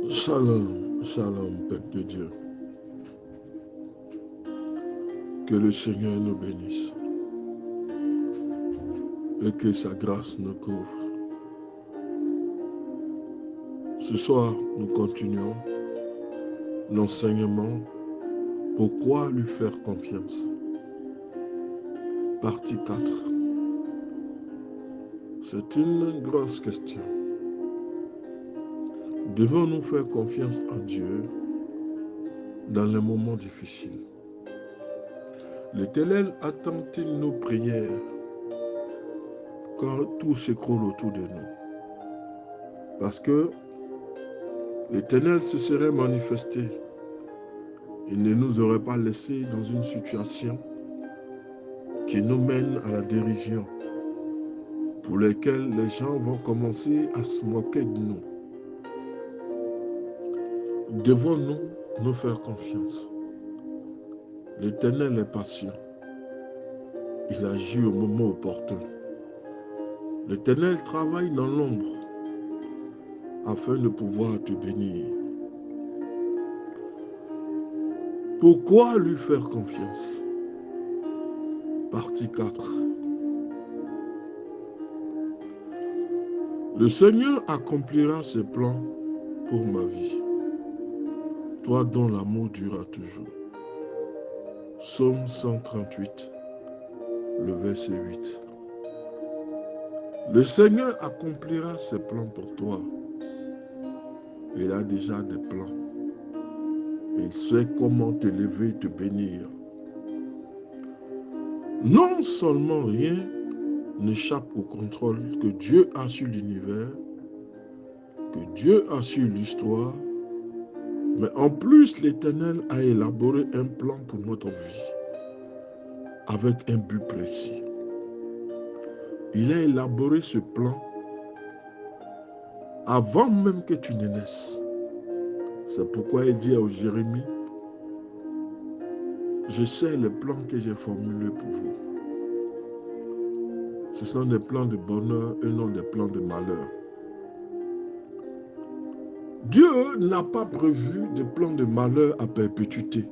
Shalom, shalom, peuple de Dieu. Que le Seigneur nous bénisse et que sa grâce nous couvre. Ce soir, nous continuons l'enseignement Pourquoi lui faire confiance. Partie 4. C'est une grosse question. Devons-nous faire confiance en Dieu dans les moments difficiles? L'Éternel attend-il nos prières quand tout s'écroule autour de nous? Parce que l'Éternel se serait manifesté. Il ne nous aurait pas laissés dans une situation qui nous mène à la dérision, pour laquelle les gens vont commencer à se moquer de nous. Devons-nous nous faire confiance? L'Éternel est patient. Il agit au moment opportun. L'Éternel travaille dans l'ombre afin de pouvoir te bénir. Pourquoi lui faire confiance? Partie 4. Le Seigneur accomplira ses plans pour ma vie, toi dont l'amour durera toujours. Psaume 138, le verset 8. Le Seigneur accomplira ses plans pour toi. Il a déjà des plans. Il sait comment te lever et te bénir. Non seulement rien n'échappe au contrôle que Dieu a sur l'univers, que Dieu a sur l'histoire, mais en plus l'Éternel a élaboré un plan pour notre vie, avec un but précis. Il a élaboré ce plan avant même que tu ne naisses. C'est pourquoi il dit à Jérémie, je sais les plans que j'ai formulés pour vous. Ce sont des plans de bonheur et non des plans de malheur. Dieu n'a pas prévu de plan de malheur à perpétuité.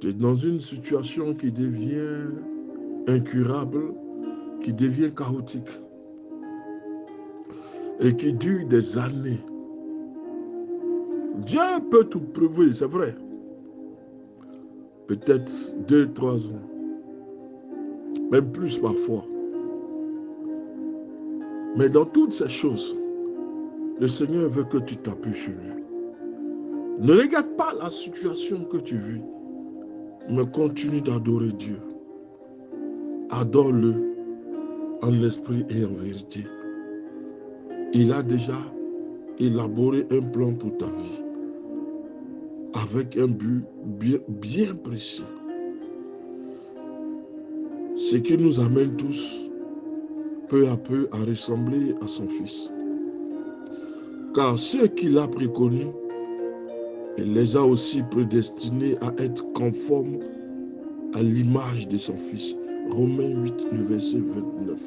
Tu es dans une situation qui devient incurable, qui devient chaotique et qui dure des années. Dieu peut tout prévoir, c'est vrai. Peut-être 2-3 ans, même plus parfois. Mais dans toutes ces choses, le Seigneur veut que tu t'appuies sur lui. Ne regarde pas la situation que tu vis, mais continue d'adorer Dieu. Adore-le en esprit et en vérité. Il a déjà élaboré un plan pour ta vie, avec un but bien précis. Ce qui nous amène tous, peu à peu, à ressembler à son Fils. Car ceux qu'il a préconnus, il les a aussi prédestinés à être conformes à l'image de son Fils. Romains 8, le verset 29.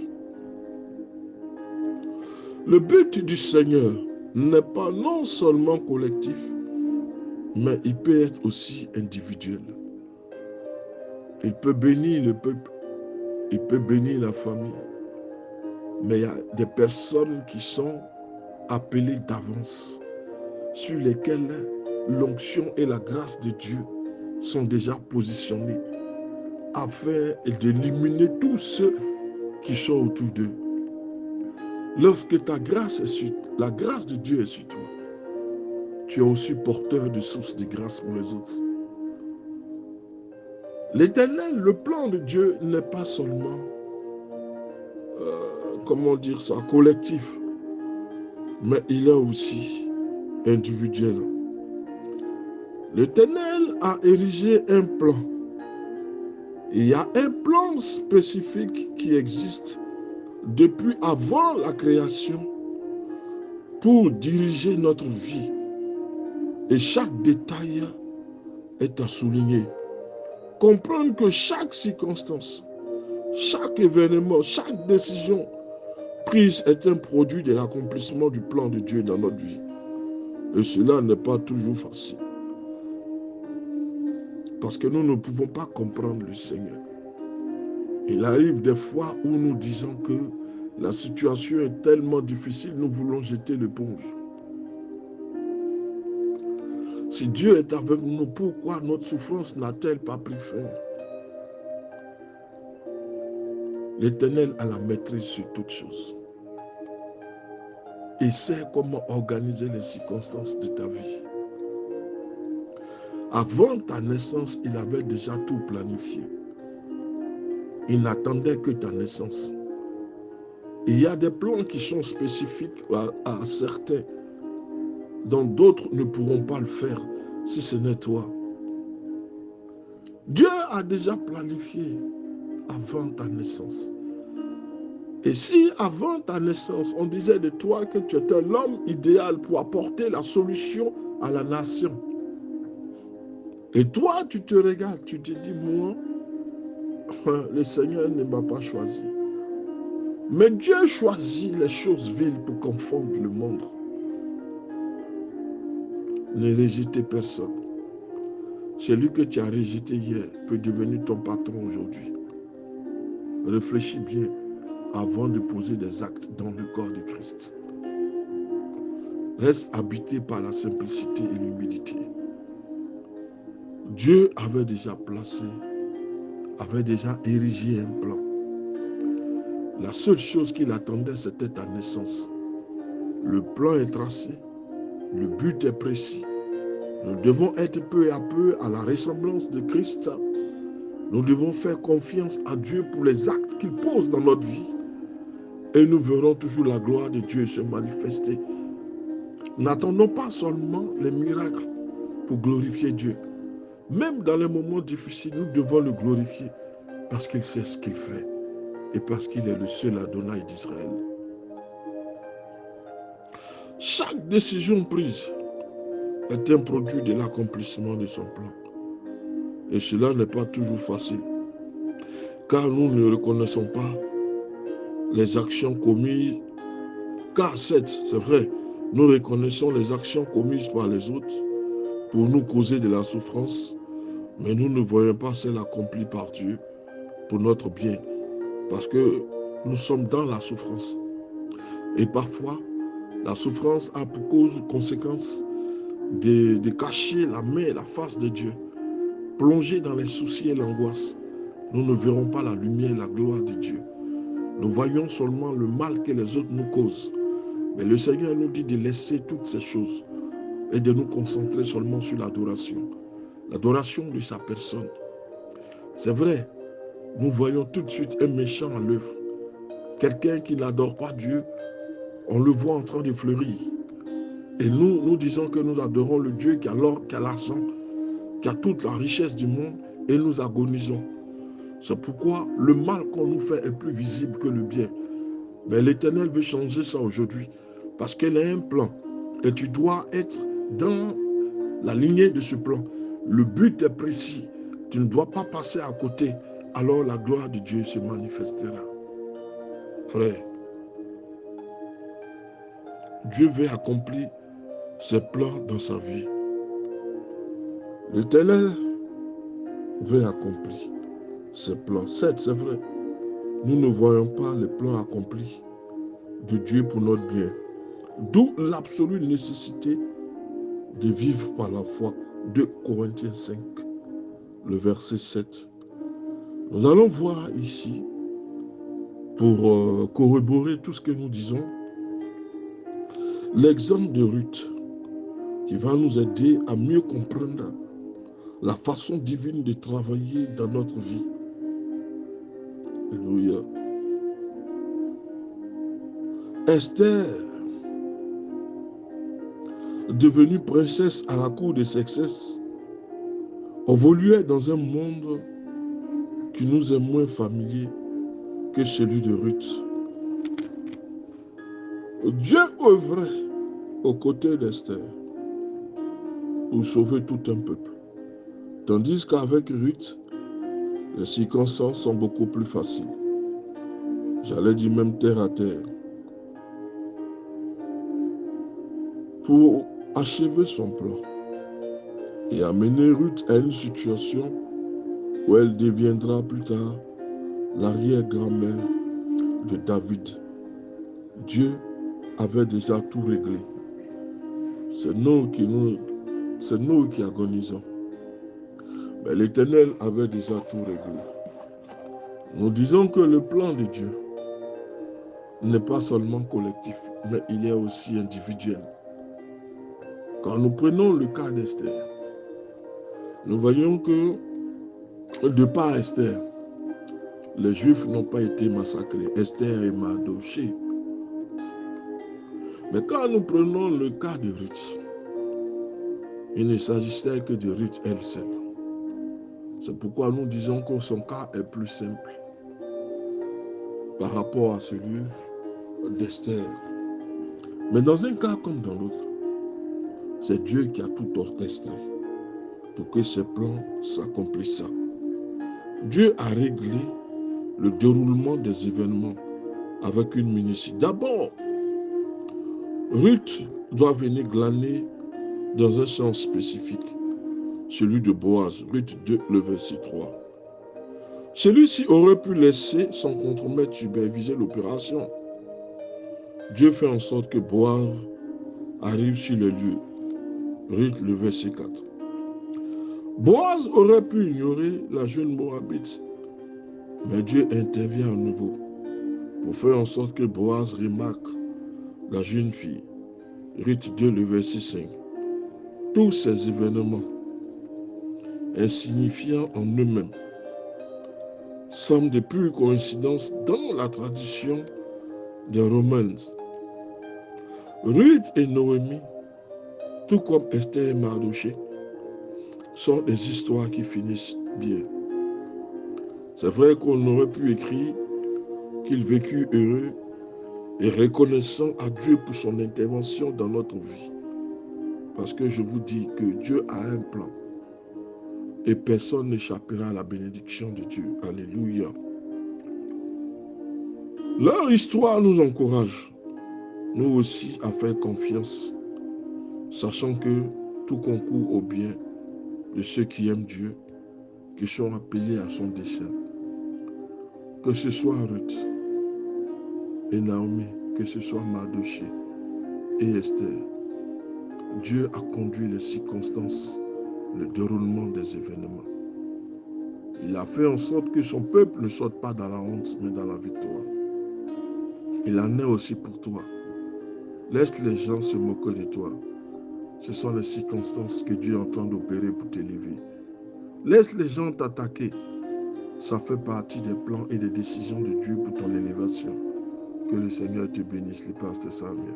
Le but du Seigneur n'est pas non seulement collectif, mais il peut être aussi individuel. Il peut bénir le peuple, il peut bénir la famille, mais il y a des personnes qui sont appelées d'avance, sur lesquelles l'onction et la grâce de Dieu sont déjà positionnés afin d'éliminer tous ceux qui sont autour d'eux. Lorsque la grâce de Dieu est sur toi, tu es aussi porteur de sources de grâce pour les autres. L'Éternel, le plan de Dieu n'est pas seulement, collectif, mais il est aussi individuel. L'Éternel a érigé un plan. Il y a un plan spécifique qui existe depuis avant la création pour diriger notre vie. Et chaque détail est à souligner. Comprendre que chaque circonstance, chaque événement, chaque décision prise est un produit de l'accomplissement du plan de Dieu dans notre vie. Et cela n'est pas toujours facile. Parce que nous ne pouvons pas comprendre le Seigneur. Il arrive des fois où nous disons que la situation est tellement difficile, nous voulons jeter l'éponge. Si Dieu est avec nous, pourquoi notre souffrance n'a-t-elle pas pris fin? L'Éternel a la maîtrise sur toutes choses. Il sait comment organiser les circonstances de ta vie. Avant ta naissance, il avait déjà tout planifié. Il n'attendait que ta naissance. Il y a des plans qui sont spécifiques à certains, dont d'autres ne pourront pas le faire si ce n'est toi. Dieu a déjà planifié avant ta naissance. Et si avant ta naissance, on disait de toi que tu étais l'homme idéal pour apporter la solution à la nation, et toi, tu te regardes, tu te dis, moi, le Seigneur ne m'a pas choisi. Mais Dieu choisit les choses viles pour confondre le monde. Ne rejetez personne. Celui que tu as rejeté hier peut devenir ton patron aujourd'hui. Réfléchis bien avant de poser des actes dans le corps de Christ. Reste habité par la simplicité et l'humilité. Dieu avait déjà placé, avait déjà érigé un plan. La seule chose qu'il attendait, c'était ta naissance. Le plan est tracé, le but est précis. Nous devons être peu à peu à la ressemblance de Christ. Nous devons faire confiance à Dieu pour les actes qu'il pose dans notre vie. Et nous verrons toujours la gloire de Dieu se manifester. N'attendons pas seulement les miracles pour glorifier Dieu. Même dans les moments difficiles, nous devons le glorifier parce qu'il sait ce qu'il fait et parce qu'il est le seul Adonai d'Israël. Chaque décision prise est un produit de l'accomplissement de son plan. Et cela n'est pas toujours facile, car nous ne reconnaissons pas les actions commises. Car c'est vrai, nous reconnaissons les actions commises par les autres pour nous causer de la souffrance, mais nous ne voyons pas celles accomplies par Dieu pour notre bien, parce que nous sommes dans la souffrance. Et parfois, la souffrance a pour conséquence de cacher la main et la face de Dieu. Plongés dans les soucis et l'angoisse, nous ne verrons pas la lumière et la gloire de Dieu. Nous voyons seulement le mal que les autres nous causent. Mais le Seigneur nous dit de laisser toutes ces choses et de nous concentrer seulement sur l'adoration. L'adoration de sa personne. C'est vrai, nous voyons tout de suite un méchant à l'œuvre. Quelqu'un qui n'adore pas Dieu, on le voit en train de fleurir. Et nous disons que nous adorons le Dieu qui a l'or, qui a l'argent, qui a toute la richesse du monde, et nous agonisons. C'est pourquoi le mal qu'on nous fait est plus visible que le bien. Mais l'Éternel veut changer ça aujourd'hui, parce qu'il a un plan, et tu dois être dans la lignée de ce plan. Le but est précis, tu ne dois pas passer à côté, alors la gloire de Dieu se manifestera. Frère, Dieu veut accomplir ses plans dans sa vie. L'Éternel veut accomplir ses plans. Certes, c'est vrai, nous ne voyons pas les plans accomplis de Dieu pour notre bien. D'où l'absolue nécessité de vivre par la foi. 2 Corinthiens 5, le verset 7. Nous allons voir ici, pour corroborer tout ce que nous disons, l'exemple de Ruth, qui va nous aider à mieux comprendre la façon divine de travailler dans notre vie. Alléluia. Esther, devenue princesse à la cour de Xerxès, évoluait dans un monde qui nous est moins familier que celui de Ruth. Dieu œuvrait aux côtés d'Esther pour sauver tout un peuple. Tandis qu'avec Ruth, les circonstances sont beaucoup plus faciles. J'allais dire même terre à terre. Pour achever son plan et amener Ruth à une situation où elle deviendra plus tard l'arrière-grand-mère de David. Dieu avait déjà tout réglé. C'est nous qui agonisons. Mais l'Éternel avait déjà tout réglé. Nous disons que le plan de Dieu n'est pas seulement collectif, mais il est aussi individuel. Quand nous prenons le cas d'Esther, nous voyons que de par Esther, les Juifs n'ont pas été massacrés. Esther et Mardochée. Mais quand nous prenons le cas de Ruth, il ne s'agissait que de Ruth elle seule. C'est pourquoi nous disons que son cas est plus simple par rapport à celui d'Esther. Mais dans un cas comme dans l'autre, c'est Dieu qui a tout orchestré pour que ses plans s'accomplissent. Dieu a réglé le déroulement des événements avec une minutie. D'abord, Ruth doit venir glaner dans un sens spécifique, celui de Boaz, Ruth 2, le verset 3. Celui-ci aurait pu laisser son contremaître superviser l'opération. Dieu fait en sorte que Boaz arrive sur les lieux. Ruth, le verset 4. Boaz aurait pu ignorer la jeune Moabite, mais Dieu intervient à nouveau pour faire en sorte que Boaz remarque la jeune fille. Ruth 2, le verset 5. Tous ces événements, insignifiants en eux-mêmes, semblent de pures coïncidences dans la tradition des Romains. Ruth et Noémie, tout comme Esther et Mardochée, sont des histoires qui finissent bien. C'est vrai qu'on aurait pu écrire qu'ils vécurent heureux et reconnaissant à Dieu pour son intervention dans notre vie. Parce que je vous dis que Dieu a un plan et personne n'échappera à la bénédiction de Dieu. Alléluia. Leur histoire nous encourage, nous aussi, à faire confiance, sachant que tout concourt au bien de ceux qui aiment Dieu, qui sont appelés à son dessein. Que ce soit Ruth et Naomi, que ce soit Mardochée et Esther, Dieu a conduit les circonstances, le déroulement des événements. Il a fait en sorte que son peuple ne sorte pas dans la honte, mais dans la victoire. Il en est aussi pour toi. Laisse les gens se moquer de toi. Ce sont les circonstances que Dieu est en train d'opérer pour t'élever. Laisse les gens t'attaquer. Ça fait partie des plans et des décisions de Dieu pour ton élévation. Que le Seigneur te bénisse, le pasteur Samuel.